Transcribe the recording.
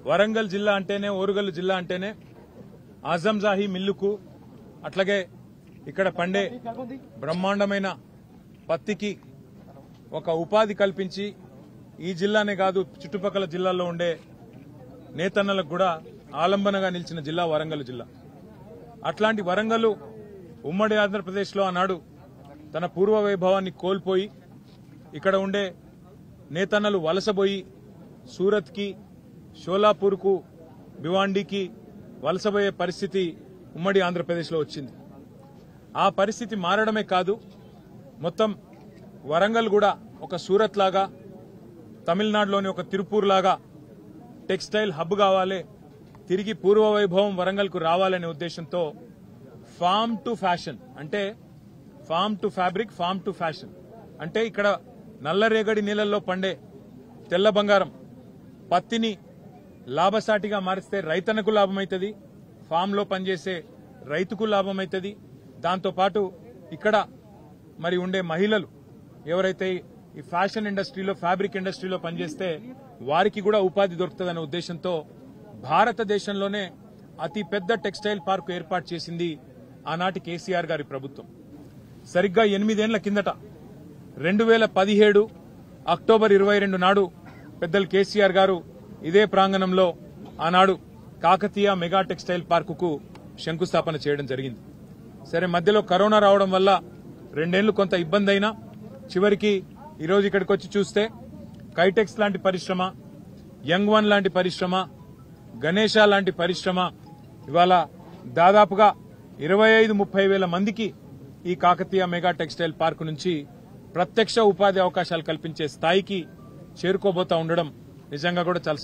వరంగల్ జిల్లా అంటేనే ఓరుగల్లు జిల్లా అంటేనే ఆజంజాహి మిల్లుకు అట్లాగే ఇక్కడ పండే బ్రహ్మాండమైన పత్తికి ఒక ఉపాధి కల్పించి ఈ జిల్లానే కాదు చుట్టుపక్కల జిల్లాల్లో ఉండే నేతన్నలకు కూడా ఆలంబనగా నిలిచిన జిల్లా వరంగల్ జిల్లా. అట్లాంటి వరంగల్ ఉమ్మడి ఆంధ్రప్రదేశ్లో ఆనాడు తన పూర్వ వైభవాన్ని కోల్పోయి ఇక్కడ ఉండే నేతన్నలు వలసబోయి సూరత్కి, షోలాపూర్కు, భివాండికి వలసబోయే పరిస్థితి ఉమ్మడి ఆంధ్రప్రదేశ్లో వచ్చింది. ఆ పరిస్థితి మారడమే కాదు, మొత్తం వరంగల్ కూడా ఒక సూరత్ లాగా, తమిళనాడులోని ఒక తిరుపూర్ లాగా టెక్స్టైల్ హబ్ కావాలి, తిరిగి పూర్వ వైభవం వరంగల్కు రావాలనే ఉద్దేశంతో ఫార్మ్ టు ఫ్యాషన్ అంటే farm to fabric, farm to fashion అంటే ఇక్కడ నల్లరేగడి నీళ్లలో పండే తెల్ల బంగారం పత్తిని లాభసాటిగా మారిస్తే రైతన్నకు లాభమైతుంది, ఫామ్లో పనిచేసే రైతుకు లాభమైతుంది. దాంతోపాటు ఇక్కడ మరి ఉండే మహిళలు ఎవరైతే ఈ ఫ్యాషన్ ఇండస్ట్రీలో, ఫ్యాబ్రిక్ ఇండస్ట్రీలో పనిచేస్తే వారికి కూడా ఉపాధి దొరుకుతుందనే ఉద్దేశంతో భారతదేశంలోనే అతి పెద్ద టెక్స్టైల్ పార్క్ ఏర్పాటు చేసింది ఆనాటి కేసీఆర్ గారి ప్రభుత్వం. సరిగ్గా 8 ఏళ్ల కిందట 2017 అక్టోబర్ 22 నాడు పెద్దలు కేసీఆర్ గారు ఇదే ప్రాంగణంలో ఆనాడు కాకతీయ మెగా టెక్స్టైల్ పార్కుకు శంకుస్థాపన చేయడం జరిగింది. సరే, మధ్యలో కరోనా రావడం వల్ల 2 ఏళ్లు కొంత ఇబ్బంది అయినా చివరికి ఈరోజు ఇక్కడికి వచ్చి చూస్తే కైటెక్స్ లాంటి పరిశ్రమ, యంగ్ వన్ లాంటి పరిశ్రమ, గణేష లాంటి పరిశ్రమ ఇవాళ దాదాపుగా 25-30 వేల మందికి ఈ కాకతీయ మెగా టెక్స్టైల్ పార్క్ నుంచి ప్రత్యక్ష ఉపాధి అవకాశాలు కల్పించే స్థాయికి చేరుకోబోతా ఉండడం నిజంగా కూడా చాలా